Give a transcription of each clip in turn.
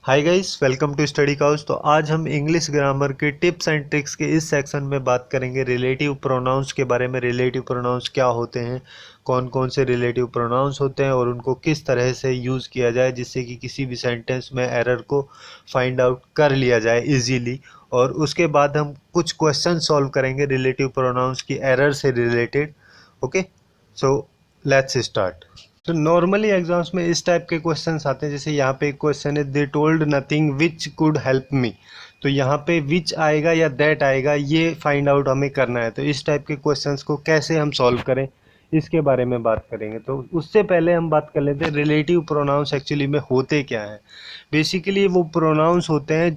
Hi guys, welcome to study couch. तो आज हम इंग्लिश ग्रामर के टिप्स एंड ट्रिक्स के इस सेक्शन में बात करेंगे रिलेटिव प्रोनाउंस के बारे में। रिलेटिव प्रोनाउंस क्या होते हैं, कौन कौन से रिलेटिव प्रोनाउंस होते हैं और उनको किस तरह से यूज़ किया जाए जिससे कि किसी भी सेंटेंस में एरर को फाइंड आउट कर लिया जाए इजीली। और उसके बाद हम कुछ क्वेश्चन सॉल्व करेंगे रिलेटिव प्रोनाउंस की एरर से related. Okay, so let's start. तो नॉर्मली एग्जाम्स में इस टाइप के क्वेश्चंस आते हैं, जैसे यहाँ पे एक क्वेश्चन है, they told nothing which could help me. तो यहाँ पे विच आएगा या दैट आएगा, ये फाइंड आउट हमें करना है। तो इस टाइप के क्वेश्चंस को कैसे हम सॉल्व करें, इसके बारे में बात करेंगे। तो उससे पहले हम बात कर लेते हैं रिलेटिव प्रोनाउंस एक्चुअली में होते क्या हैं। बेसिकली वो प्रोनाउंस होते हैं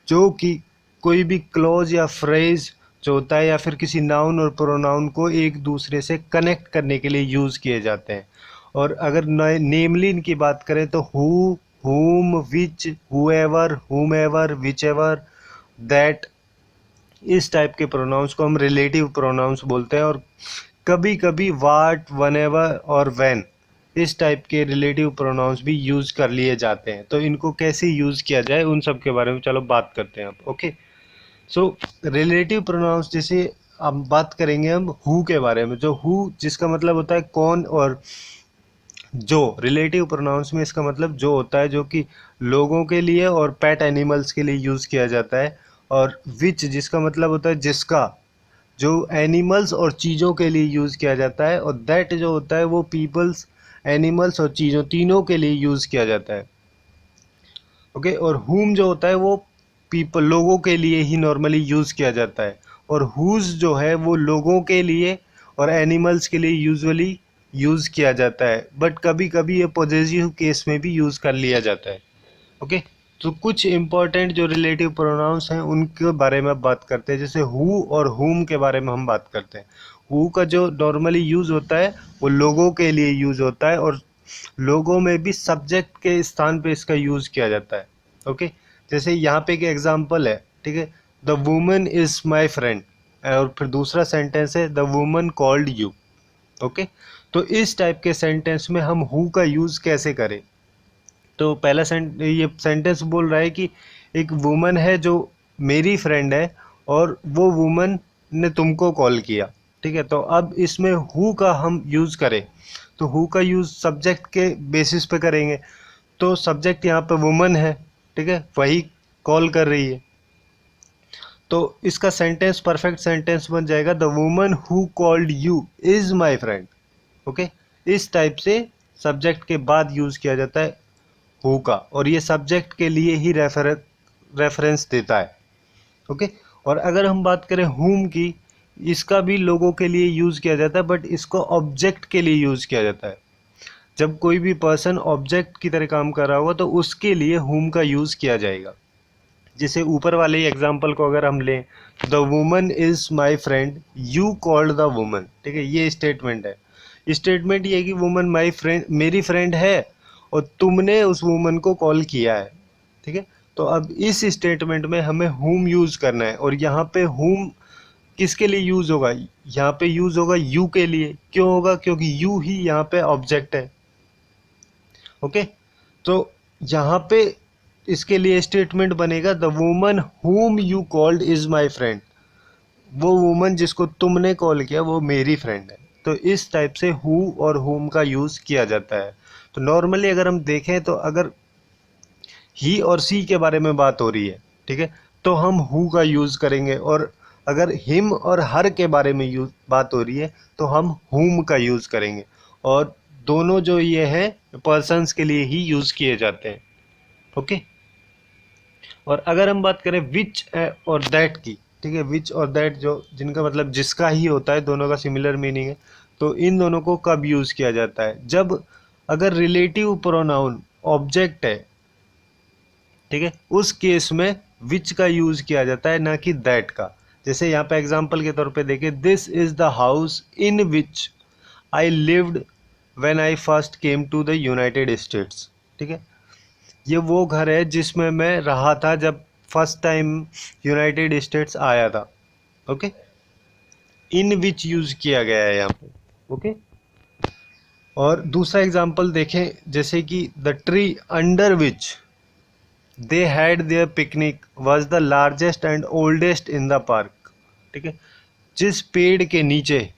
जो कि कोई भी क्लॉज या फ्रेज जो होता है या फिर किसी नाउन और प्रोनाउन को एक दूसरे से कनेक्ट करने के लिए यूज़ किए जाते हैं। और अगर नेमली इनकी बात करें तो हु, हुम, विच, हुएवर, हुमेवर, विचएवर, दैट, इस टाइप के प्रोनाउंस को हम रिलेटिव प्रोनाउंस बोलते हैं। और कभी कभी वाट, वनेवर और व्हेन, इस टाइप के रिलेटिव प्रोनाउंस भी यूज़ कर लिए जाते हैं। तो इनको कैसे यूज़ किया जाए उन सब के बारे में चलो बात करते हैं अब। ओके, सो रिलेटिव प्रोनाउंस जैसे अब बात करेंगे हम हु के बारे में। जो हु जिसका मतलब होता है कौन, और जो रिलेटिव प्रोनाउंस में इसका मतलब जो होता है जो कि लोगों के लिए और पेट एनिमल्स के लिए यूज़ किया जाता है। और विच जिसका मतलब होता है जिसका, जो एनिमल्स और चीज़ों के लिए यूज़ किया जाता है। और दैट जो होता है वो पीपल्स, एनिमल्स और चीज़ों तीनों के लिए यूज़ किया जाता है। ओके, और हुम जो होता है वो पीपल, लोगों के लिए ही नॉर्मली यूज़ किया जाता है। और हुज जो है वो लोगों के लिए और एनिमल्स के लिए यूजुअली यूज़ किया जाता है, बट कभी कभी ये पॉजेसिव केस में भी यूज़ कर लिया जाता है। ओके, तो कुछ इंपॉर्टेंट जो रिलेटिव प्रोनाउंस हैं उनके बारे में अब बात करते हैं। जैसे हु और हुम के बारे में हम बात करते हैं। हु का जो नॉर्मली यूज़ होता है वो लोगों के लिए यूज़ होता है, और लोगों में भी सब्जेक्ट के स्थान पे इसका यूज़ किया जाता है। ओके, जैसे यहाँ पे एक एग्जांपल है, ठीक है, the woman is my friend, और फिर दूसरा सेंटेंस है the woman called you. Okay, तो इस टाइप के सेंटेंस में हम हु का यूज़ कैसे करें। तो पहला ये सेंटेंस बोल रहा है कि एक वुमन है जो मेरी फ्रेंड है और वो वुमन ने तुमको कॉल किया। ठीक है, तो अब इसमें हु का हम यूज़ करें तो हु का यूज़ सब्जेक्ट के बेसिस पे करेंगे। तो सब्जेक्ट यहाँ पे वुमन है, ठीक है, वही कॉल कर रही है। तो इसका सेंटेंस परफेक्ट सेंटेंस बन जाएगा the woman who called you is my friend. Okay, इस टाइप से सब्जेक्ट के बाद यूज़ किया जाता है हु का, और ये सब्जेक्ट के लिए ही रेफरेंस देता है। ओके, और अगर हम बात करें हुम की, इसका भी लोगों के लिए यूज़ किया जाता है, बट इसको ऑब्जेक्ट के लिए यूज़ किया जाता है। जब कोई भी पर्सन ऑब्जेक्ट की तरह काम कर रहा होगा तो उसके लिए हुम का यूज़ किया जाएगा। जैसे ऊपर वाले एग्जाम्पल को अगर हम लें, the woman is my friend, you called the woman. ठीक है, ये स्टेटमेंट है। स्टेटमेंट ये है कि वुमन माई फ्रेंड, मेरी फ्रेंड है और तुमने उस वुमन को कॉल किया है। ठीक है, तो अब इस स्टेटमेंट में हमें हुम यूज़ करना है, और यहाँ पे हुम किसके लिए यूज़ होगा, यहाँ पे यूज़ होगा यू के लिए। क्यों होगा, क्योंकि यू ही यहाँ पे ऑब्जेक्ट है। ओके, तो यहाँ पे इसके लिए स्टेटमेंट बनेगा the woman whom you called is my friend. वो वुमन जिसको तुमने कॉल किया वो मेरी फ्रेंड है। तो इस टाइप से हु और हुम का यूज़ किया जाता है। तो नॉर्मली अगर हम देखें तो अगर ही और सी के बारे में बात हो रही है, ठीक है, तो हम हु का यूज़ करेंगे। और अगर हिम और हर के बारे में बात हो रही है तो हम हुम का यूज़ करेंगे। और दोनों जो ये हैं पर्सन्स के लिए ही यूज़ किए जाते हैं। ओके, और अगर हम बात करें विच और दैट की, ठीक है, विच और दैट जो जिनका मतलब जिसका ही होता है, दोनों का सिमिलर मीनिंग है। तो इन दोनों को कब यूज़ किया जाता है, जब अगर रिलेटिव प्रोनाउन ऑब्जेक्ट है, ठीक है, उस केस में विच का यूज़ किया जाता है, ना कि दैट का। जैसे यहाँ पे एग्जांपल के तौर पे देखिए, this is the house in which I lived when I first came to the United States. ठीक है, ये वो घर है जिसमें मैं रहा था जब फर्स्ट टाइम यूनाइटेड स्टेट्स आया था। ओके, इन विच यूज़ किया गया है यहाँ पे। ओके, और दूसरा एग्जांपल देखें, जैसे कि the tree under which they had there picnic was the largest and oldest in the park. ठीक है, जिस पेड़ के नीचे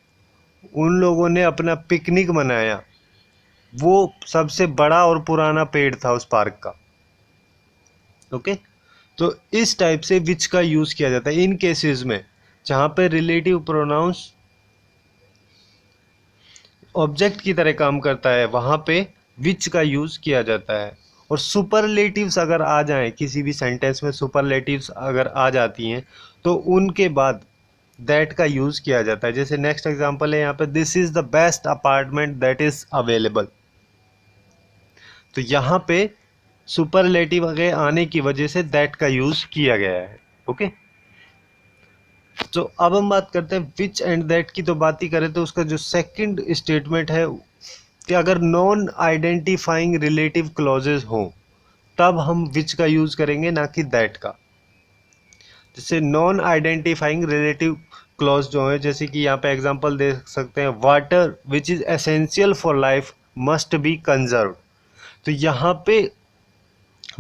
उन लोगों ने अपना पिकनिक मनाया वो सबसे बड़ा और पुराना पेड़ था उस पार्क का। ओके, तो इस टाइप से विच का यूज किया जाता है इन केसेस में जहां पे रिलेटिव प्रोनाउंस ऑब्जेक्ट की तरह काम करता है, वहां पे विच का यूज किया जाता है। और सुपरलेटिव्स अगर आ जाएं किसी भी सेंटेंस में, सुपरलेटिव्स अगर आ जाती हैं तो उनके बाद दैट का यूज किया जाता है। जैसे नेक्स्ट एग्जांपल है यहाँ पे, this is the best apartment that is available. तो यहाँ पे सुपरलेटिव अगर आने की वजह से दैट का यूज किया गया है। ओके, तो अब हम बात करते हैं विच एंड दैट की। तो बात ही करें तो उसका जो सेकंड स्टेटमेंट है कि अगर नॉन आइडेंटिफाइंग रिलेटिव क्लॉजेज हो तब हम विच का यूज करेंगे, ना कि दैट का। जैसे नॉन आइडेंटिफाइंग रिलेटिव क्लॉज जो है, जैसे कि यहाँ पे एग्जांपल दे सकते हैं, water which is essential for life must be conserve. तो यहाँ पे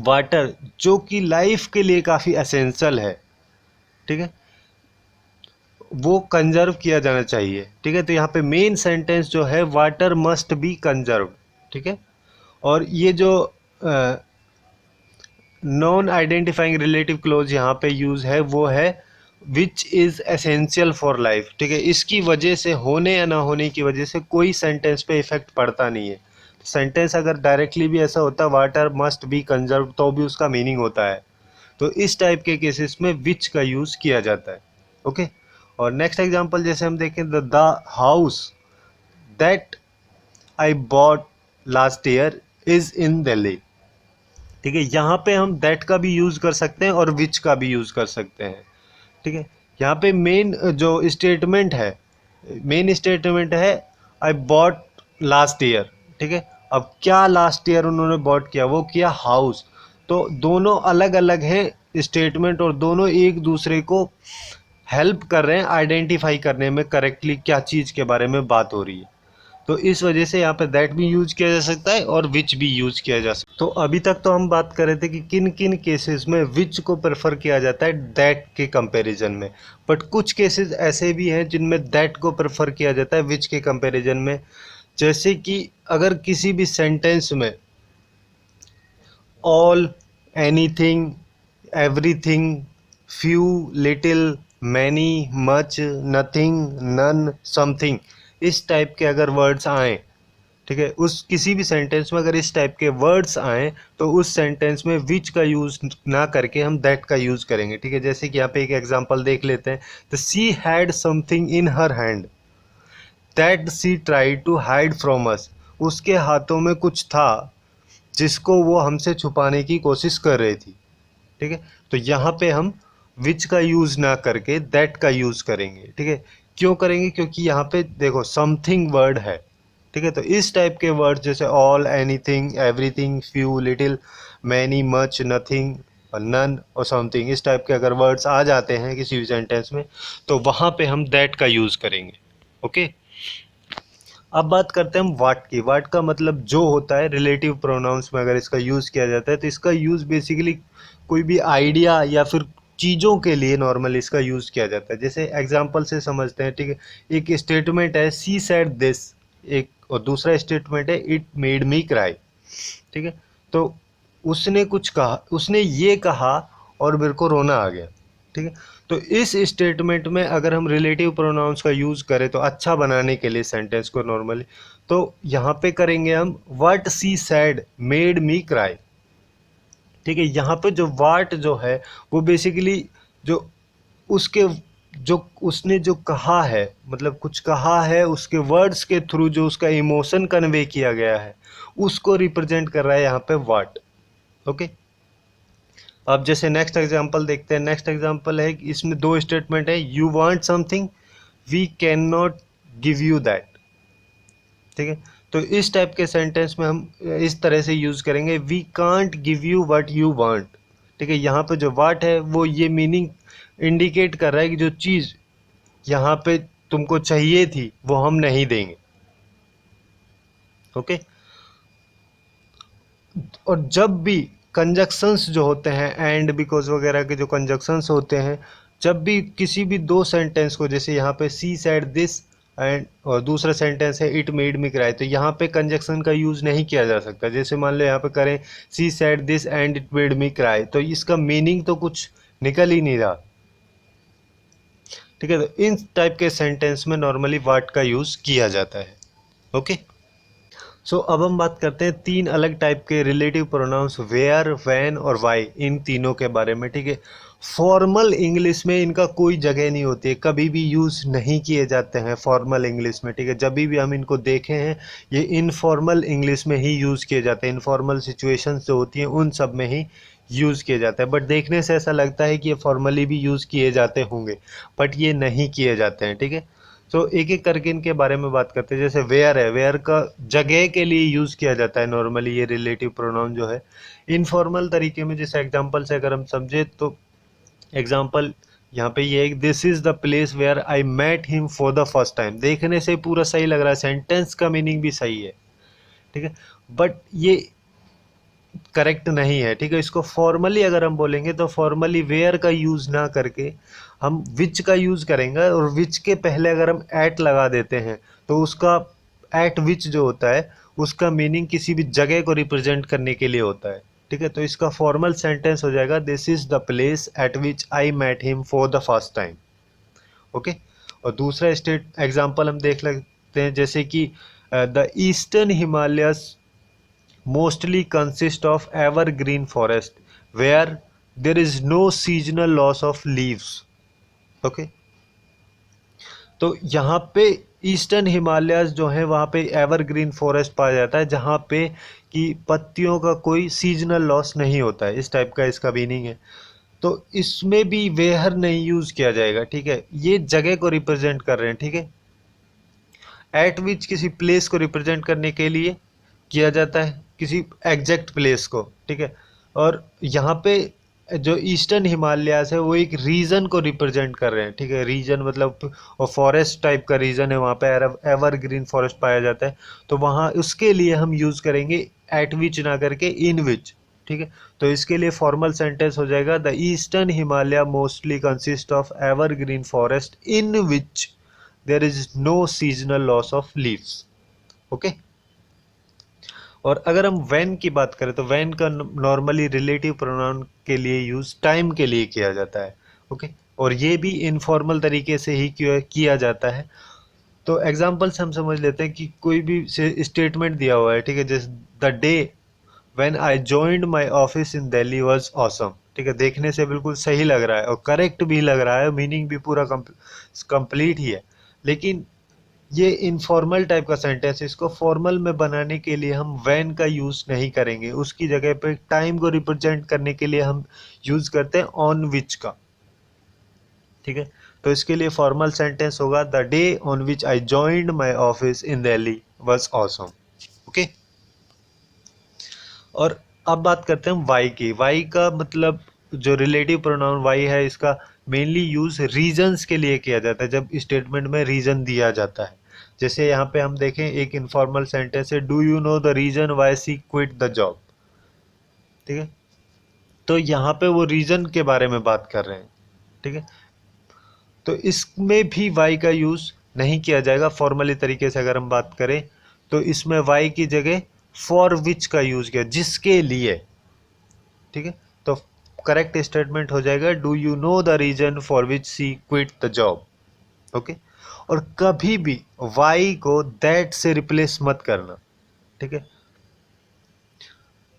वाटर जो कि लाइफ के लिए काफ़ी एसेंशियल है, ठीक है, वो कंजर्व किया जाना चाहिए। ठीक है, तो यहाँ पे मेन सेंटेंस जो है वाटर मस्ट बी कंजर्व। ठीक है, और ये जो नॉन आइडेंटिफाइंग रिलेटिव क्लोज यहाँ पे यूज है वो है which is essential for life. ठीक है, इसकी वजह से, होने या ना होने की वजह से कोई सेंटेंस पे इफेक्ट पड़ता नहीं है। सेंटेंस अगर डायरेक्टली भी ऐसा होता वाटर मस्ट बी कंजर्व तो भी उसका मीनिंग होता है। तो इस टाइप के केसेस में विच का यूज़ किया जाता है। ओके, और नेक्स्ट एग्जांपल जैसे हम देखें, the house that I bought last year is in Delhi. ठीक है, यहाँ पे हम दैट का भी यूज़ कर सकते हैं और विच का भी यूज़ कर सकते हैं। ठीक है, यहाँ पे मेन जो स्टेटमेंट है, मेन स्टेटमेंट है आई बॉट लास्ट ईयर। ठीक है, अब क्या लास्ट ईयर उन्होंने बॉट किया, वो किया हाउस। तो दोनों अलग अलग हैं स्टेटमेंट और दोनों एक दूसरे को हेल्प कर रहे हैं आइडेंटिफाई करने में करेक्टली क्या चीज़ के बारे में बात हो रही है। तो इस वजह से यहाँ पे दैट भी यूज किया जा सकता है और विच भी यूज किया जा सकता है। तो अभी तक तो हम बात कर रहे थे कि किन किन केसेस में विच को प्रेफर किया जाता है दैट के कंपैरिजन में, बट कुछ केसेस ऐसे भी हैं जिनमें दैट को प्रेफर किया जाता है विच के कंपैरिजन में। जैसे कि अगर किसी भी सेंटेंस में all, anything, everything, few, little, many, much, nothing, none, something, इस टाइप के अगर वर्ड्स आए, ठीक है, उस किसी भी सेंटेंस में अगर इस टाइप के वर्ड्स आए तो उस सेंटेंस में विच का यूज़ ना करके हम दैट का यूज़ करेंगे। ठीक है, जैसे कि यहाँ पे एक एग्जांपल देख लेते हैं, the she had something in her hand that she try to hide from us. उसके हाथों में कुछ था जिसको वो हमसे छुपाने की कोशिश कर रही थी। ठीक है, तो यहाँ पे हम विच का यूज़ ना करके दैट का यूज़ करेंगे। ठीक है, क्यों करेंगे, क्योंकि यहाँ पे देखो समथिंग वर्ड है। ठीक है, तो इस टाइप के वर्ड जैसे all, anything, everything, few, little, many, much, nothing, none और समथिंग, इस टाइप के अगर वर्ड्स आ जाते हैं किसी भी सेंटेंस में तो वहाँ पे हम दैट का यूज़ करेंगे। ओके, अब बात करते हैं हम वाट की। वाट का मतलब जो होता है रिलेटिव प्रोनाउंस में अगर इसका यूज़ किया जाता है तो इसका यूज़ बेसिकली कोई भी आइडिया या फिर चीज़ों के लिए नॉर्मली इसका यूज़ किया जाता है। जैसे एग्जांपल से समझते हैं। ठीक है, एक स्टेटमेंट है सी सेड दिस, एक और दूसरा स्टेटमेंट है इट मेड मी क्राई। ठीक है, तो उसने कुछ कहा, उसने ये कहा और मेरे को रोना आ गया। ठीक है, तो इस स्टेटमेंट में अगर हम रिलेटिव प्रोनाउंस का यूज़ करें तो अच्छा बनाने के लिए सेंटेंस को नॉर्मली, तो यहाँ पे करेंगे हम what she said made me cry. ठीक है, यहाँ पे जो व्हाट जो है वो बेसिकली जो उसके जो उसने जो कहा है, मतलब कुछ कहा है, उसके वर्ड्स के थ्रू जो उसका इमोशन कन्वे किया गया है उसको रिप्रेजेंट कर रहा है यहाँ पे व्हाट। ओके, अब जैसे नेक्स्ट एग्जांपल देखते हैं। नेक्स्ट एग्जांपल है कि इसमें दो स्टेटमेंट है, you want something we can not give you that. ठीक है, तो इस टाइप के सेंटेंस में हम इस तरह से यूज करेंगे, we can't give you what you want. ठीक है, यहाँ पे जो वाट है वो ये मीनिंग इंडिकेट कर रहा है कि जो चीज़ यहाँ पे तुमको चाहिए थी वो हम नहीं देंगे। ओके, और जब भी कंजक्शंस जो होते हैं, एंड, बिकॉज वगैरह के जो कंजक्शंस होते हैं, जब भी किसी भी दो सेंटेंस को, जैसे यहाँ पे सी सेड दिस एंड और दूसरा सेंटेंस है इट मेड मी क्राई, तो यहाँ पे कंजक्शन का यूज़ नहीं किया जा सकता। जैसे मान लो यहाँ पे करें she said this and it made me cry, तो इसका मीनिंग तो कुछ निकल ही नहीं रहा। ठीक है, तो इन टाइप के सेंटेंस में नॉर्मली व्हाट का यूज़ किया जाता है। ओके, सो अब हम बात करते हैं तीन अलग टाइप के रिलेटिव प्रोनाउंस, वेयर, व्हेन और वाई, इन तीनों के बारे में। ठीक है, फॉर्मल इंग्लिश में इनका कोई जगह नहीं होती है, कभी भी यूज़ नहीं किए जाते हैं फॉर्मल इंग्लिश में। ठीक है, जब भी हम इनको देखे हैं ये इनफॉर्मल इंग्लिश में ही यूज़ किए जाते हैं, इनफॉर्मल सिचुएशंस जो होती हैं उन सब में ही यूज़ किए जाते हैं। बट देखने से ऐसा लगता है कि ये फॉर्मली भी यूज़ किए जाते होंगे, बट ये नहीं किए जाते हैं। ठीक है, तो एक एक करके इनके बारे में बात करते हैं। जैसे वेयर है, वेयर का जगह के लिए यूज़ किया जाता है नॉर्मली ये रिलेटिव प्रोनाउन जो है। इनफॉर्मल तरीके में जैसे एग्जांपल से अगर हम समझे तो एग्जांपल यहाँ पे ये एक, this is the place where I met him for the first time. देखने से पूरा सही लग रहा है, सेंटेंस का मीनिंग भी सही है। ठीक है, बट ये करेक्ट नहीं है। ठीक है, इसको फॉर्मली अगर हम बोलेंगे तो फॉर्मली वेयर का यूज़ ना करके हम विच का यूज़ करेंगे, और विच के पहले अगर हम एट लगा देते हैं तो उसका एट विच जो होता है उसका मीनिंग किसी भी जगह को रिप्रेजेंट करने के लिए होता है। ठीक है, तो इसका फॉर्मल सेंटेंस हो जाएगा, this is the place at which I met him for the first time. Okay, और दूसरा स्टेट एग्जाम्पल हम देख लेते हैं, जैसे कि the eastern Himalayas mostly consist of evergreen forest where there is no seasonal loss of leaves. Okay, तो यहाँ पे ईस्टर्न हिमालयाज जो है वहाँ पे एवरग्रीन फॉरेस्ट पाया जाता है जहाँ पे कि पत्तियों का कोई सीजनल लॉस नहीं होता है, इस टाइप का इसका मीनिंग है। तो इसमें भी वेयर नहीं यूज़ किया जाएगा। ठीक है, ये जगह को रिप्रेजेंट कर रहे हैं। ठीक है, एट विच किसी प्लेस को रिप्रेजेंट करने के लिए किया जाता है, किसी एग्जैक्ट प्लेस को। ठीक है, और यहाँ पे जो ईस्टर्न हिमालयाज है वो एक रीजन को रिप्रेजेंट कर रहे हैं। ठीक है, रीजन मतलब और फॉरेस्ट टाइप का रीजन है, वहाँ पे एवरग्रीन फॉरेस्ट पाया जाता है, तो वहाँ उसके लिए हम यूज़ करेंगे एट विच ना करके इन विच। ठीक है, तो इसके लिए फॉर्मल सेंटेंस हो जाएगा, the eastern Himalaya mostly consist of evergreen forest in which there is no seasonal loss of leaves. Okay, और अगर हम वैन की बात करें तो वैन का नॉर्मली रिलेटिव प्रोनाउन के लिए यूज़ टाइम के लिए किया जाता है। ओके, और ये भी इनफॉर्मल तरीके से ही किया जाता है। तो एग्जांपल से हम समझ लेते हैं कि कोई भी स्टेटमेंट दिया हुआ है। ठीक है, जैसे the day when I joined my office in Delhi was awesome. ठीक है, देखने से बिल्कुल सही लग रहा है और करेक्ट भी लग रहा है, मीनिंग भी पूरा कंप्लीट ही है, लेकिन ये इनफॉर्मल टाइप का सेंटेंस, इसको फॉर्मल में बनाने के लिए हम व्हेन का यूज़ नहीं करेंगे, उसकी जगह पे टाइम को रिप्रेजेंट करने के लिए हम यूज़ करते हैं ऑन विच का। ठीक है, तो इसके लिए फॉर्मल सेंटेंस होगा, the day on which I joined my office in Delhi was awesome. Okay, और अब बात करते हैं वाई की। वाई का मतलब जो रिलेटिव प्रोनाउन वाई है इसका मेनली यूज़ रीजंस के लिए किया जाता है, जब स्टेटमेंट में रीजन दिया जाता है। जैसे यहाँ पे हम देखें एक इनफॉर्मल सेंटेंस है, do you know the reason why she quit the job. ठीक है, तो यहाँ पे वो रीजन के बारे में बात कर रहे हैं। ठीक है, तो इसमें भी वाई का यूज़ नहीं किया जाएगा फॉर्मली तरीके से। अगर हम बात करें तो इसमें वाई की जगह फॉर विच का यूज़ किया, जिसके लिए। ठीक है, तो करेक्ट स्टेटमेंट हो जाएगा, do you know the reason for which she quit the job. Okay, और कभी भी वाई को दैट से रिप्लेस मत करना। ठीक है,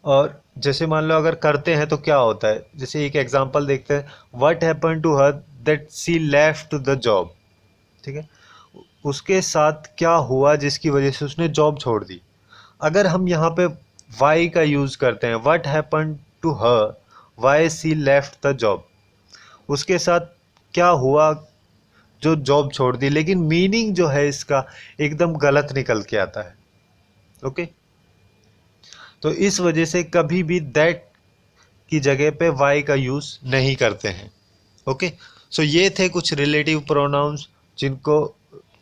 और जैसे मान लो अगर करते हैं तो क्या होता है, जैसे एक एग्जांपल देखते हैं, what happen to her that she left the job. ठीक है, उसके साथ क्या हुआ जिसकी वजह से उसने जॉब छोड़ दी। अगर हम यहाँ पे वाई का यूज़ करते हैं, what happen to her why she left the job, उसके साथ क्या हुआ जो जॉब छोड़ दी, लेकिन मीनिंग जो है इसका एकदम गलत निकल के आता है। ओके, तो इस वजह से कभी भी दैट की जगह पे वाई का यूज़ नहीं करते हैं। ओके, सो ये थे कुछ रिलेटिव प्रोनाउंस जिनको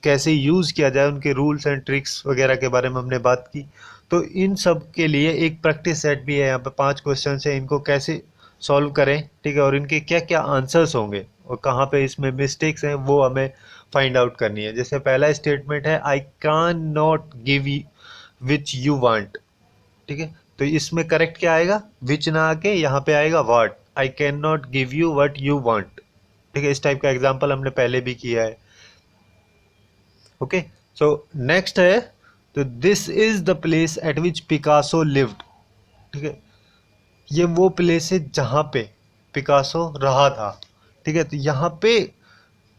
कैसे यूज़ किया जाए, उनके रूल्स एंड ट्रिक्स वगैरह के बारे में हमने बात की। तो इन सब के लिए एक प्रैक्टिस सेट भी है, यहाँ पे 5 क्वेश्चन है, इनको कैसे सॉल्व करें, ठीक है, और इनके क्या क्या आंसर्स होंगे और कहाँ पे इसमें मिस्टेक्स हैं वो हमें फाइंड आउट करनी है। जैसे पहला स्टेटमेंट है I can not give you which you want, ठीक है, तो इसमें करेक्ट क्या आएगा, विच ना आके यहाँ पे आएगा what, I can not give you what you want, ठीक है, इस टाइप का एग्जाम्पल हमने पहले भी किया है। ओके, सो नेक्स्ट है, तो this is the place at which Picasso lived, ठीक है, ये वो प्लेस है जहाँ पे पिकासो रहा था, ठीक है, तो यहाँ पे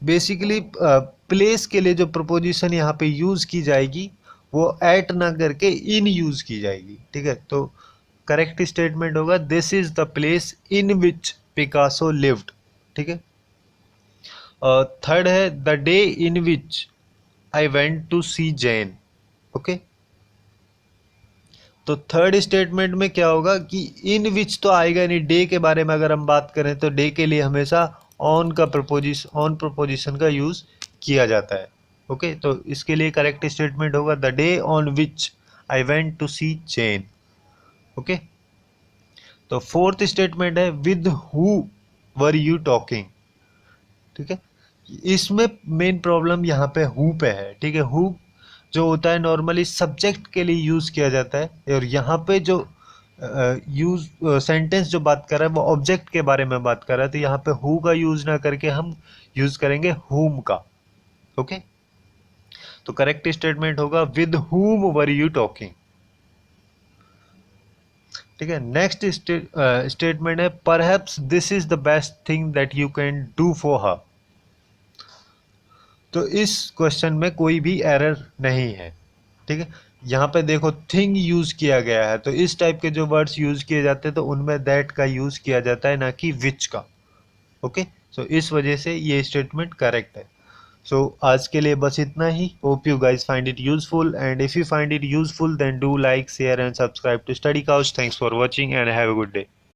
बेसिकली प्लेस के लिए जो प्रपोजिशन यहाँ पे यूज की जाएगी वो एट ना करके इन यूज की जाएगी, ठीक है, तो करेक्ट स्टेटमेंट होगा this is the place in which Picasso lived, ठीक है। थर्ड है the day in which I went to see Jane, okay, तो थर्ड स्टेटमेंट में क्या होगा कि इन विच तो आएगा नहीं, डे के बारे में अगर हम बात करें तो डे के लिए हमेशा ऑन का प्रपोजिशन का यूज किया जाता है, ओके, तो इसके लिए करेक्ट स्टेटमेंट होगा the day on which I went to see Jane, okay. तो फोर्थ स्टेटमेंट है with who were you talking, ठीक है, इसमें मेन प्रॉब्लम यहाँ पे हु पे है, ठीक है, हु जो होता है नॉर्मली सब्जेक्ट के लिए यूज किया जाता है और यहाँ पे जो यूज सेंटेंस जो बात कर रहा है वो ऑब्जेक्ट के बारे में बात कर रहा है, तो यहाँ पे हु का यूज ना करके हम यूज करेंगे हुम का, ओके, तो करेक्ट स्टेटमेंट होगा with whom were you talking, ठीक है। नेक्स्ट स्टेटमेंट है perhaps this is the best thing that you can do for her, तो इस क्वेश्चन में कोई भी एरर नहीं है, ठीक है, यहाँ पे देखो थिंग यूज किया गया है, तो इस टाइप के जो वर्ड्स यूज किए जाते हैं तो उनमें दैट का यूज किया जाता है ना कि विच का, ओके, सो इस वजह से ये स्टेटमेंट करेक्ट है। सो आज के लिए बस इतना ही। Hope you guys find it useful and if you find it useful then do like share and subscribe to study Couch. Thanks for watching and have a good day.